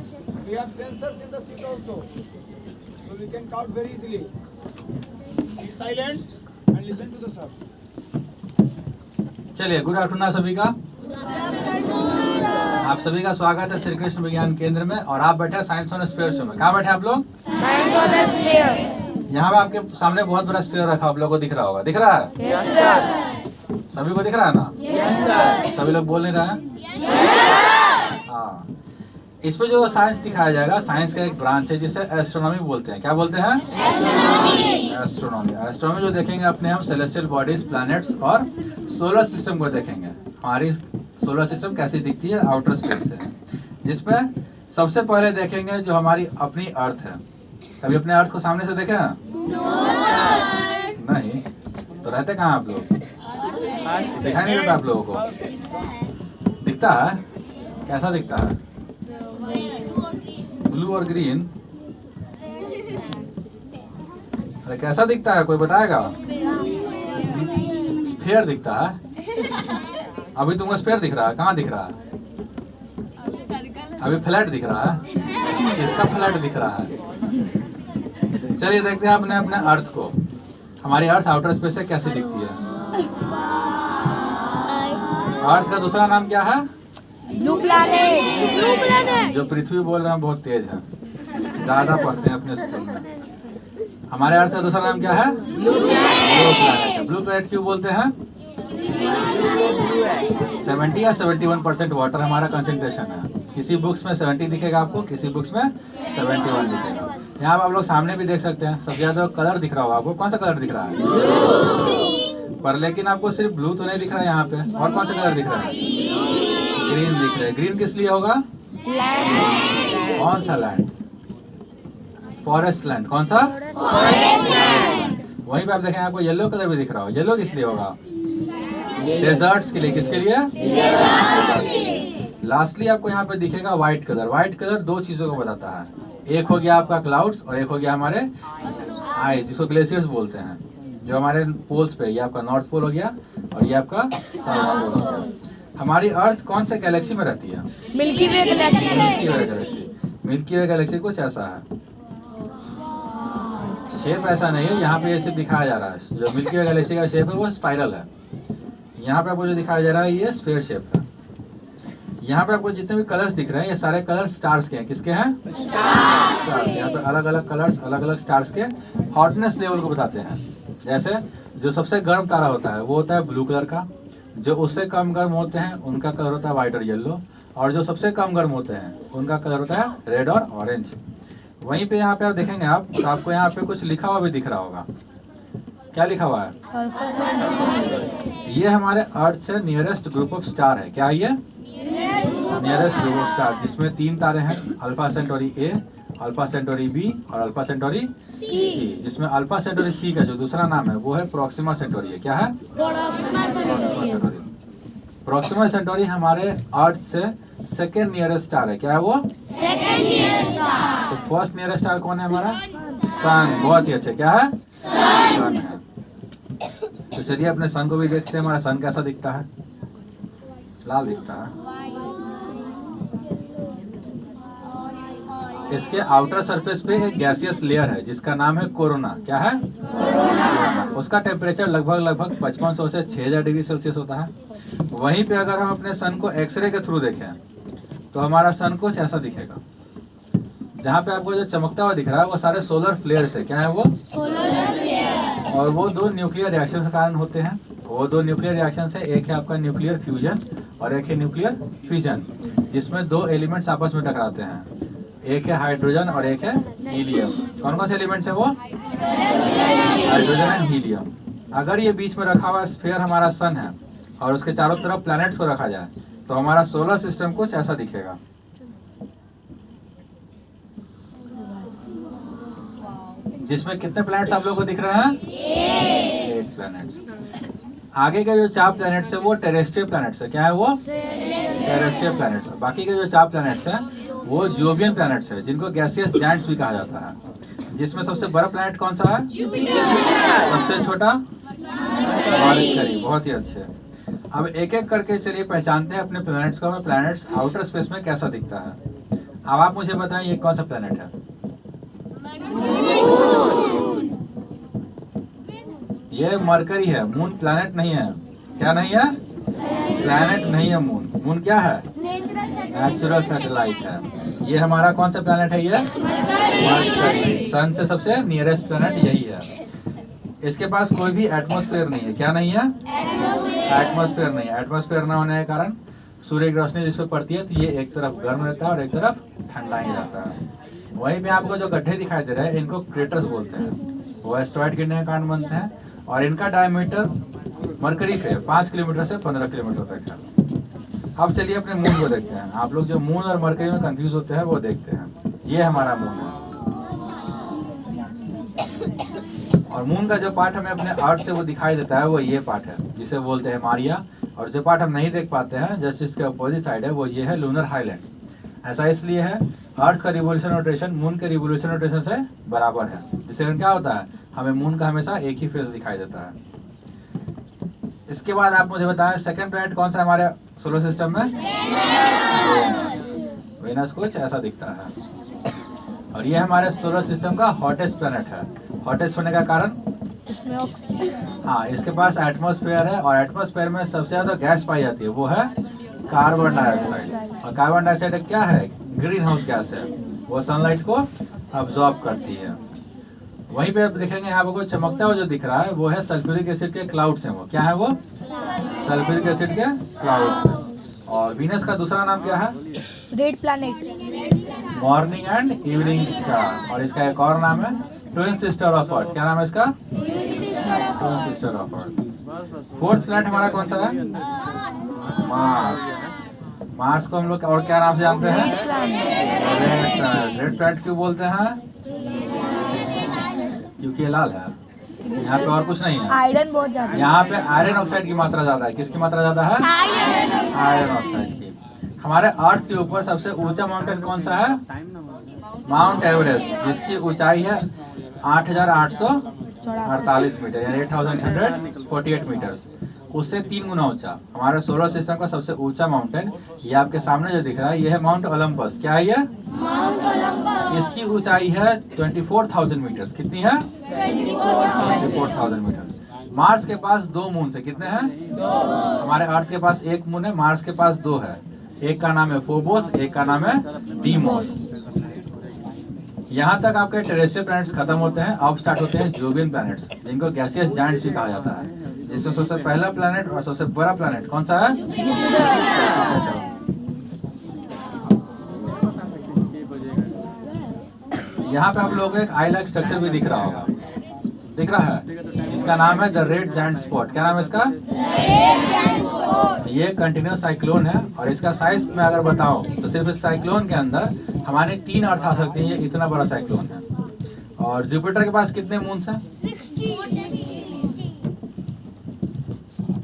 We have sensors in the seat also, so we can count very easily. Be silent and listen to the sir. चलिए, good afternoon सभी का। आप सभी का स्वागत है श्री कृष्ण विज्ञान केंद्र में। और आप बैठे साइंस ऑन स्पेयर शो में। कहाँ बैठे आप लोग? Science on spare. यहाँ पे आपके सामने बहुत बड़ा स्पेयर रखा, आप लोगों को दिख रहा होगा। दिख रहा है? Yes sir. सभी को दिख रहा है ना? Yes sir. सभी लोग बोल नहीं रहे हैं? हाँ, इस पे जो साइंस दिखाया जाएगा, साइंस का एक ब्रांच है जिसे एस्ट्रोनॉमी बोलते हैं। क्या बोलते हैं? एस्ट्रोनॉमी। एस्ट्रोनॉमी जो देखेंगे अपने हम सेलेस्टियल बॉडीज, प्लैनेट्स और सोलर सिस्टम को देखेंगे। हमारी सोलर सिस्टम कैसी दिखती है आउटर स्पेस से, जिसमें सबसे पहले देखेंगे जो हमारी अपनी अर्थ है। कभी अपने अर्थ को सामने से देखे ना? नहीं तो रहते कहाँ आप लोग? दिखाई नहीं देता आप लोगों को? दिखता है? कैसा दिखता है? ब्लू और ग्रीन। अरे कैसा दिखता है, कोई बताएगा? स्फीयर दिखता है। अभी तुमको स्फीयर दिख रहा है? कहाँ दिख रहा है? अभी फ्लैट दिख रहा है। इसका फ्लैट दिख रहा है। चलिए देखते हैं अपने अपने अर्थ को। हमारी अर्थ आउटर स्पेस से कैसी दिखती है। अर्थ का दूसरा नाम क्या है? Blue planet. Blue planet. जो पृथ्वी बोल रहे हैं बहुत तेज है, ज्यादा पढ़ते हैं अपने स्कूल में। हमारे अर्थ का दूसरा नाम क्या है? Blue planet. ब्लू प्लैनेट क्यों बोलते हैं? 70 या 71% वाटर हमारा कंसेंट्रेशन है। किसी बुक्स में 70 दिखेगा आपको, किसी बुक्स में 71 दिखेगा। यहाँ आप लोग सामने भी देख सकते हैं। सबसे ज्यादा कलर दिख रहा होगा आपको। कौन सा कलर दिख रहा है? पर लेकिन आपको सिर्फ ब्लू तो नहीं दिख रहा है यहाँ पे। और कौन सा कलर दिख रहा है? ग्रीन दिख रहा है। ग्रीन किस लिए होगा? कौन सा लैंड? Forest land. कौन सा? वहीं पे आप देखें आपको येलो कलर भी दिख रहा हो। येलो किस लिए होगा? डेजर्ट्स के लिए। किसके लिए? लास्टली आपको यहाँ पे दिखेगा व्हाइट कलर। व्हाइट कलर दो चीजों को बताता है। एक हो गया आपका क्लाउड्स और एक हो गया हमारे आइस, जिसको ग्लेशियर्स बोलते हैं, जो हमारे पोल्स पे। ये आपका नॉर्थ पोल हो गया और ये आपका साउथ पोल हो गया। हमारी अर्थ कौन से गैलेक्सी में रहती है? मिल्की वे गैलेक्सी। मिल्की वे गैलेक्सी। मिल्की वे गैलेक्सी कुछ ऐसा है। शेप ऐसा नहीं है, यहाँ पे ये सिर्फ दिखाया जा रहा है। जो मिल्की वे गैलेक्सी का शेप है वो स्पाइरल है। यहाँ पे आपको जो दिखाया जा रहा है ये स्फीयर शेप है। यहाँ पे आपको जितने भी कलर्स दिख रहे हैं ये सारे कलर्स स्टार्स के हैं। किसके हैं? स्टार्स। यहाँ पे अलग अलग कलर्स अलग अलग स्टार्स के हॉटनेस लेवल को बताते हैं। जैसे जो सबसे गर्म तारा होता है वो होता है ब्लू कलर का। जो उससे कम गर्म होते हैं उनका कलर होता है व्हाइट और येलो। और जो सबसे कम गर्म होते हैं उनका कलर होता है रेड और ऑरेंज। वहीं पे यहाँ पे आप देखेंगे आप तो आपको यहाँ पे कुछ लिखा हुआ भी दिख रहा होगा। क्या लिखा हुआ है? ये हमारे अर्थ से नियरेस्ट ग्रुप ऑफ स्टार है। क्या ये? नियरेस्ट ग्रुप ऑफ स्टार, जिसमें 3 तारे हैं। Alpha Centauri A, alpha Centauri B और अल्फा सेंटोरी सी। जिसमें अल्फा सेंटोरी सी का जो दूसरा नाम है वो है प्रोक्सिमा सेंटोरी है। क्या है? Proxima Centauri. प्रोक्सिमा सेंटोरी हमारे अर्थ से सेकेंड नियरेस्ट स्टार है। क्या है वो? Second nearest star. तो फर्स्ट नियरेस्ट स्टार कौन है हमारा? सन। बहुत ही अच्छे। क्या है? सन है। तो चलिए अपने सन को भी देखते हैं। हमारा सन कैसा दिखता है? लाल दिखता है। इसके आउटर सरफेस पे एक गैसियस लेयर है जिसका नाम है कोरोना। क्या है? कोरोना। उसका टेम्परेचर लगभग 5500 से 6000 डिग्री सेल्सियस होता है। वहीं पे अगर हम अपने सन को एक्सरे के थ्रू देखें तो हमारा सन कुछ ऐसा दिखेगा। जहाँ पे आपको जो चमकता हुआ दिख रहा है वो सारे सोलर फ्लेयर्स है। क्या है वो? और वो 2 न्यूक्लियर रिएक्शन के कारण होते हैं। वो 2 न्यूक्लियर रिएक्शन है, एक है आपका न्यूक्लियर फ्यूजन और एक है न्यूक्लियर फिजन, जिसमें 2 एलिमेंट्स आपस में टकराते हैं। एक है हाइड्रोजन और एक है हीलियम। कौन कौन से एलिमेंट्स है वो? Hydrogen and helium. अगर ये बीच में रखा हुआ स्फीयर हमारा सन है और उसके चारों तरफ प्लैनेट्स को रखा जाए तो हमारा सोलर सिस्टम कुछ ऐसा दिखेगा। जिसमें कितने प्लैनेट्स आप लोगों को दिख रहे हैं? 8 प्लैनेट्स। आगे के जो 4 प्लैनेट्स है वो टेरेस्ट्रियल प्लैनेट्स है। क्या है वो? Terrestrial planets. बाकी के जो 4 प्लैनेट्स हैं वो जोवियन प्लैनेट्स है, जिनको गैसियस जायंट्स भी कहा जाता है। जिसमें सबसे बड़ा प्लैनेट कौन सा है? सबसे छोटा? मरकरी। बहुत ही अच्छे। अब एक एक करके चलिए पहचानते हैं अपने प्लैनेट्स को। हमें प्लैनेट्स आउटर स्पेस में कैसा दिखता है। अब आप मुझे बताएं ये कौन सा प्लेनेट है? ये मरकरी है, मून प्लेनेट नहीं है। क्या नहीं है? प्लेनेट नहीं है मून। मून क्या है? नेचुरल सैटेलाइट है। ये हमारा कौन सा प्लेनेट है? ये मरकरी। सन से सबसे नियरेस्ट प्लेनेट यही है। इसके पास कोई भी एटमॉस्फेयर नहीं है। क्या नहीं है? एटमॉस्फेयर नहीं है। एटमॉस्फेयर ना होने के कारण सूर्य की रोशनी जिस पे पड़ती है तो ये एक तरफ गर्म रहता है और एक तरफ ठंडा ही जाता है। वहीं पे आपको जो गड्ढे दिखाई दे रहे हैं इनको क्रेटर्स बोलते हैं। वो एस्टेरॉइड गिरने के कारण बनते हैं और इनका डायमीटर मरकरी पे 5 किलोमीटर से 15 किलोमीटर तक है। अब चलिए अपने मून को देखते हैं। आप लोग जो मून और मरकरी में कंफ्यूज होते हैं वो देखते हैं। ये हमारा मून है और मून का जो पार्ट हमें अपने अर्थ से वो दिखाई देता है वो ये पार्ट है जिसे बोलते हैं मारिया। और जो पार्ट हम नहीं देख पाते हैं जस्ट इसके अपोजिट साइड है वो ये है लूनर हाईलैंड। ऐसा इसलिए है अर्थ का रिवोल्यूशन रोटेशन मून के रिवोल्यूशन रोटेशन से बराबर है, जिससे क्या होता है हमें मून का हमेशा एक ही फेस दिखाई देता है। इसके बाद आप मुझे बताएं सेकंड प्लैनेट कौन सा है हमारे सोलर सिस्टम में? वेनस कुछ ऐसा दिखता है और ये हमारे सोलर सिस्टम का हॉटेस्ट प्लैनेट है। हॉटेस्ट होने का कारण इसमें ऑक्सीजन। हाँ, इसके पास एटमॉस्फेयर है और एटमॉस्फेयर में सबसे ज्यादा गैस पाई जाती है वो है कार्बन डाइऑक्साइड। और कार्बन डाइऑक्साइड क्या है? ग्रीन हाउस गैस है। वो सनलाइट को अब्सॉर्ब करती है। वहीं पे आप देखेंगे यहाँ पे कोई चमकता हुआ जो दिख रहा है वो है सल्फ्यूरिक एसिड के क्लाउड्स हैं। वो क्या है? वो सल्फ्यूरिक एसिड के क्लाउड्स हैं। और वीनस का दूसरा नाम क्या है? Red planet. Morning and evening star. और इसका एक और नाम है ट्विन सिस्टर ऑफ अर्थ। क्या नाम है इसका? Twin sister of earth. Fourth planet हमारा कौन सा है? मार्स। मार्स को हम लोग और क्या नाम से जानते हैं? Red planet. रेड प्लैनेट क्यों बोलते हैं? क्योंकि ये लाल है। यहाँ पे और कुछ नहीं है। आयरन बहुत ज्यादा है। यहाँ पे आयरन ऑक्साइड की मात्रा ज्यादा है। किसकी मात्रा ज्यादा है? आयरन ऑक्साइड की। हमारे अर्थ के ऊपर सबसे ऊंचा माउंटेन कौन सा है? माउंट एवरेस्ट, जिसकी ऊंचाई है 8,848 मीटर यानी 8,148 मीटर्स। उससे 3 गुना ऊंचा हमारे सोलर सिस्टम का सबसे ऊंचा माउंटेन ये आपके सामने जो दिख रहा है ये है माउंट ओलंपस। क्या है ये? इसकी ऊंचाई है 24,000 मीटर्स। कितनी है? 24,000 मीटर्स। मार्स के पास 2 मून है। कितने हैं? हमारे अर्थ के पास 1 मून है, मार्स के पास 2 है। एक का नाम है फोबोस, एक का नाम है डीमोस। यहाँ तक आपके टेरेस्ट्रियल प्लैनेट्स खत्म होते हैं। अब स्टार्ट होते हैं जोवियन प्लैनेट्स, जिनको गैसियस जायंट्स भी कहा जाता है। जिसमें सबसे पहला प्लैनेट और सबसे बड़ा प्लैनेट कौन सा है? यहाँ पे आप लोगों को एक आई लाइक स्ट्रक्चर भी दिख रहा होगा। दिख रहा है? इसका नाम है द रेड जायंट स्पॉट। क्या नाम है इसका? ये कंटिन्यूस साइक्लोन है और इसका साइज मैं अगर बताऊं तो सिर्फ इस साइक्लोन के अंदर हमारे 3 अर्थ आ सकते हैं। ये इतना बड़ा साइक्लोन है। और जुपिटर के पास कितने मून्स हैं? 60।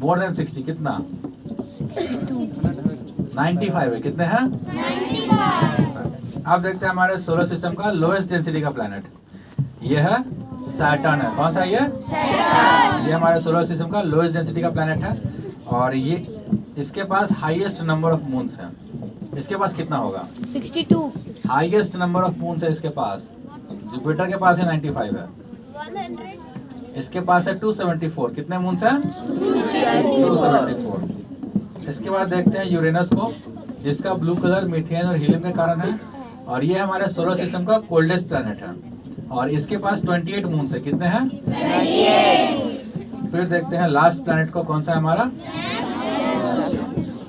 More than 60। कितना? 95 है। कितने हैं? 95। अब देखते हैं हमारे सोलर सिस्टम का लोएस्ट डेंसिटी का प्लैनेट। ये है सैटर्न है। कौन सा? ये हमारे सोलर सिस्टम का लोएस्ट डेंसिटी का प्लैनेट है और ये इसके पास हाईएस्ट नंबर ऑफ मून्स है। इसके पास कितना होगा? 62। हाईएस्ट नंबर ऑफ मून्स है इसके पास। जुपिटर के पास है 95 है। 100। इसके पास है 274। कितने मून्स हैं? 274। इसके बाद देखते हैं यूरेनस को, जिसका ब्लू कलर मीथेन और हीलियम के कारण है और ये हमारे सोलर सिस्टम का कोल्डेस्ट प्लैनेट है और इसके पास 28 मून्स है। कितने हैं? 28। फिर देखते हैं लास्ट प्लैनेट को, कौन सा है हमारा?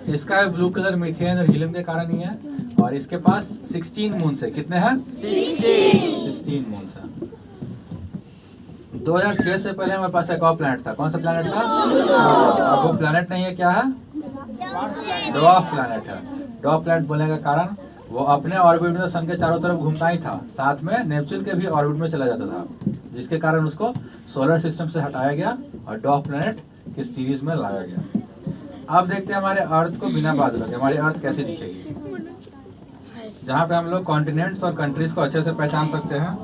इसका ब्लू कलर मीथेन और हीलियम के कारण ही है और इसके पास 16 मून्स है। कितने हैं? 16 मून्स है। 2006 से पहले हमारे पास एक और प्लैनेट था। कौन सा प्लैनेट था? और वो प्लैनेट नहीं है, क्या है? ड्वार्फ प्लैनेट है। ड्वार्फ प्लैनेट बोलने का कारण वो अपने ऑर्बिट में सन के चारों तरफ घूमता ही था, साथ में नेपच्यून के भी ऑर्बिट में चला जाता था, जिसके कारण उसको सोलर सिस्टम से हटाया गया और ड्वार्फ प्लैनेट की सीरीज में लाया गया। अब देखते हैं हमारे अर्थ को बिना बादलों के हमारी अर्थ कैसे दिखेगी, जहाँ पे हम लोग कॉन्टिनेंट्स और कंट्रीज को अच्छे से पहचान सकते हैं।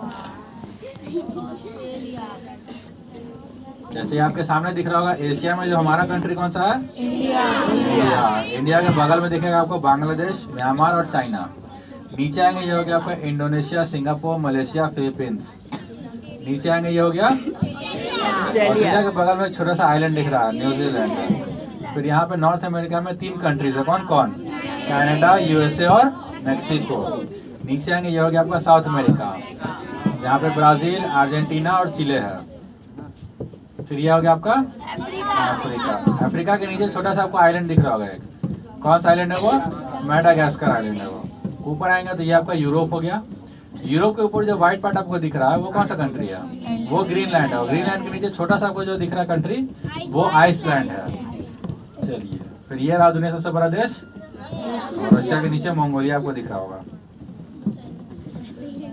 जैसे आपके सामने दिख रहा होगा, एशिया में जो हमारा कंट्री कौन सा है? इंडिया। इंडिया के बगल में दिखेगा आपको बांग्लादेश, म्यांमार और चाइना। नीचे आएंगे ये हो गया आपका इंडोनेशिया, सिंगापुर, मलेशिया, फिलीपींस। नीचे आएंगे ये हो गया ऑस्ट्रेलिया के बगल में एक छोटा सा आइलैंड दिख रहा है, न्यूजीलैंड। फिर यहाँ पे नॉर्थ अमेरिका में 3 कंट्रीज है, कौन कौन? कनाडा, यूएसए और मैक्सिको। नीचे आएंगे ये हो गया आपका साउथ अमेरिका, जहाँ पे ब्राजील, अर्जेंटीना और चिले है। फिर ये हो गया आपका अफ्रीका। अफ्रीका के नीचे छोटा सा आपको आइलैंड दिख रहा होगा एक, कौन सा आइलैंड है वो? मेडागास्कर आइलैंड है वो। ऊपर आएंगे तो ये आपका यूरोप हो गया। यूरोप के ऊपर जो व्हाइट पार्ट आपको दिख रहा है वो कौन सा कंट्री है? वो ग्रीनलैंड है। ग्रीनलैंड के नीचे छोटा सा आपको जो दिख रहा है कंट्री वो आइसलैंड है। चलिए, फिर ये रहा दुनिया सबसे बड़ा देश, और रशिया के नीचे मंगोलिया आपको दिख रहा होगा।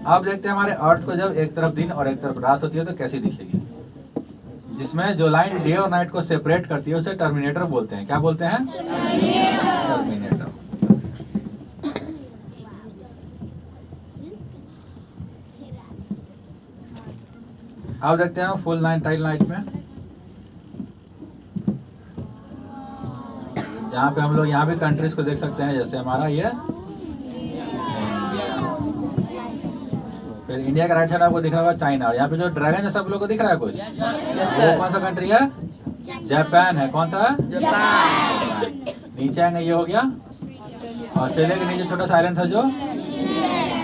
अब देखते हैं हमारे अर्थ को जब एक तरफ दिन और एक तरफ रात होती है तो कैसी दिखेगी। जिसमें जो लाइन डे और नाइट को सेपरेट करती है उसे टर्मिनेटर बोलते हैं। क्या बोलते हैं? टर्मिनेटर। अब देखते हैं फुल नाइट में, जहाँ पे हम लोग यहाँ भी कंट्रीज को देख सकते हैं, जैसे हमारा ये फिर इंडिया का राइट साइड आपको दिख रहा होगा चाइना, और यहाँ पे जो ड्रैगन जैसा आप लोग को दिख रहा है कुछ, वो कौन सा कंट्री है? जापान है। कौन सा है? जापान। नीचे आएंगे ये हो गया ऑस्ट्रेलिया के नीचे छोटा सा आइलैंड था जो,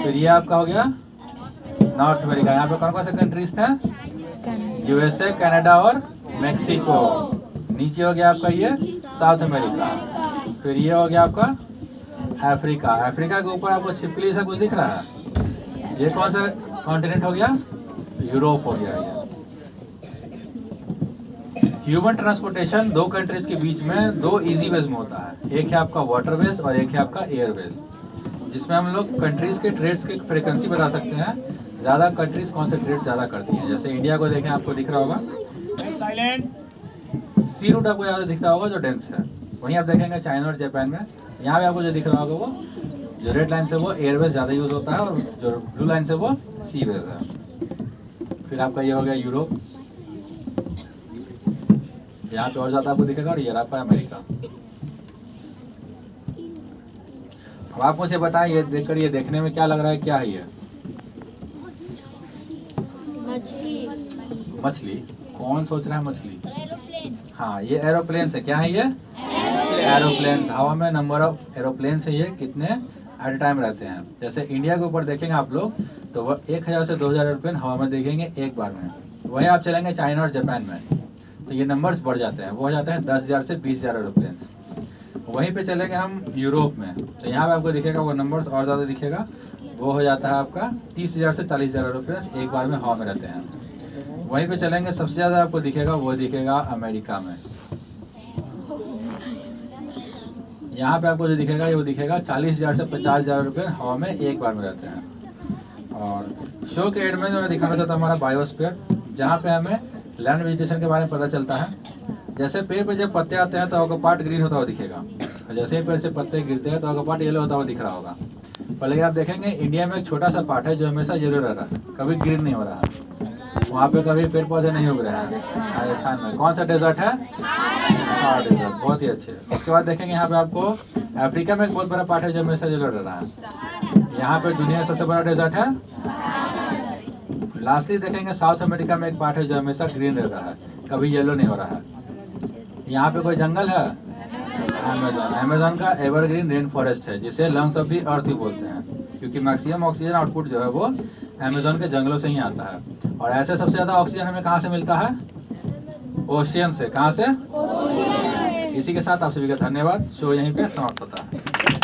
फिर ये आपका हो गया नॉर्थ अमेरिका। यहाँ पे कौन कौन से कंट्रीज थे? यूएसए, कनाडा और मैक्सिको। नीचे हो गया आपका ये साउथ अमेरिका। फिर ये हो गया आपका अफ्रीका। अफ्रीका के ऊपर आपको छिपकली सा कुछ दिख रहा है, ये कौन सा कॉन्टिनेंट हो गया? यूरोप हो गया ये। ह्यूमन ट्रांसपोर्टेशन 2 कंट्रीज के बीच में 2 इजी वेज में होता है, एक है आपका वाटर वेज और एक है आपका एयर वेज, जिसमें हम लोग कंट्रीज के ट्रेड्स की फ्रीक्वेंसी बता सकते हैं, ज़्यादा कंट्रीज कौन से ट्रेड ज़्यादा करती हैं। जैसे इंडिया को देखें, आपको दिख रहा होगा सी रूट आपको ज़्यादा दिखता होगा जो डेंस है। वहीं आप देखेंगे चाइना और जापान में, यहाँ पे आपको जो दिख रहा होगा वो जो रेड लाइन से वो एयरवेज ज़्यादा यूज़ होता है, और जो ब्लू लाइन से वो सी वेज है। फिर आपका ये हो गया यूरोप, यहाँ पे और ज़्यादा आपको दिखेगा, और ये आपका अमेरिका। अब आप मुझे बताएं, ये देखकर ये देखने में क्या लग रहा है, क्या है ये? मछली। कौन सोच रहा है मछली? हाँ, ये एरोप्लेन है। क्या है ये? एरोप्लेन। हवा में नंबर ऑफ एरोप्लेन है ये, कितने एट टाइम रहते हैं। जैसे इंडिया के ऊपर देखेंगे आप लोग तो वह 1000 से 2000 एरोप्लेन हवा में देखेंगे एक बार में। वहीं आप चलेंगे चाइना और जापान में तो ये नंबर्स बढ़ जाते हैं, वो हो जाते हैं 10,000 से 20,000 एरोप्लेन। वहीं पे चलेंगे हम यूरोप में तो यहाँ पे आपको दिखेगा वो नंबर्स और ज़्यादा दिखेगा, वो हो जाता है आपका 30,000 से 40,000 एरोप्लेन एक बार में हवा में रहते हैं। वहीं पे चलेंगे सबसे ज़्यादा आपको दिखेगा वो दिखेगा अमेरिका में। यहाँ पे आपको जो दिखेगा वो दिखेगा 40,000 से 50,000 एरोप्लेन हवा में एक बार में रहते हैं। और शो के एंड में मैं दिखाना चाहता हूँ हमारा बायोस्फीयर, जहाँ पे हमें लैंड वेजिटेशन के बारे में पता चलता है। जैसे पेड़ पे जब पत्ते आते हैं तो आपको पार्ट ग्रीन होता हुआ दिखेगा, और जैसे ही पेड़ से पत्ते गिरते हैं तो आपको पार्ट येलो होता हुआ दिख रहा होगा। पर लेकिन आप देखेंगे इंडिया में एक छोटा सा पार्ट है जो हमेशा येलो रह रहा है, कभी ग्रीन नहीं हो रहा है। वहाँ पे कभी पेड़ पौधे नहीं उग रहे हैं राजस्थान में। कौन सा डेजर्ट है? थार डेजर्ट। बहुत ही अच्छे। उसके बाद देखेंगे यहाँ पे आपको अफ्रीका में एक बहुत बड़ा पार्ट है जो हमेशा येलो रह रहा है। यहाँ पे दुनिया का सबसे बड़ा डेजर्ट है। लास्टली देखेंगे साउथ अमेरिका में एक पार्ट है जो हमेशा ग्रीन रह रहा है, कभी येलो नहीं हो रहा है। यहाँ पे कोई जंगल है? अमेज़न। अमेज़न का एवरग्रीन रेन फॉरेस्ट है, जिसे लंग्स ऑफ द अर्थ भी बोलते हैं, क्योंकि मैक्सिमम ऑक्सीजन आउटपुट जो है वो अमेज़न के जंगलों से ही आता है। और ऐसे सबसे ज़्यादा ऑक्सीजन हमें कहाँ से मिलता है? ओशियन से। कहाँ से? इसी के साथ आप सभी का धन्यवाद। शो यहीं पे समाप्त होता है।